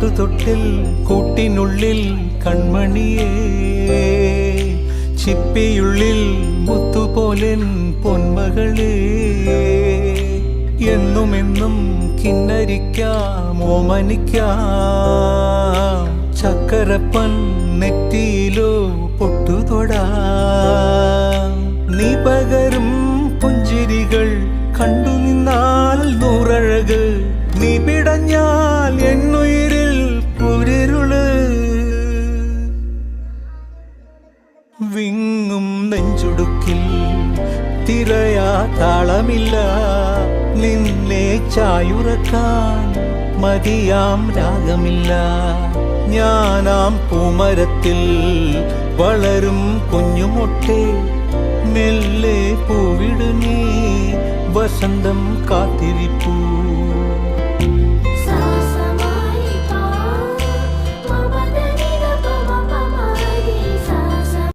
പാട്ടുതൊട്ടിൽ കൂട്ടിനുള്ളിൽ കൺമണിയേ, ചിപ്പിയുള്ളിൽ മുത്തുപോലെൻ പൊന്മകളേ. എന്നുമെന്നും കിന്നരിക്കാം ഓമനിക്കാം, ചക്കരപ്പൻ നെറ്റിയിലോ പൊട്ടുതൊടാം. നീ പകരും പുഞ്ചിരികൾ കണ്ടു നിന്നാൽ നൂറഴക്, നീ പിടഞ്ഞാൽ എന്നുയിരിൽ കുരിരുള്. വിങ്ങും നെഞ്ചുടുക്കിൽ തിരയാ താളമില്ല, നിന്നെ ചായുറക്കാൻ മതിയാം രാഗമില്ല. ഞാനാം പൂമരത്തിൽ വളരും കുഞ്ഞുമൊട്ടെ, മെല്ലെ പൂവിടു നീ വസന്തം കാത്തിരി.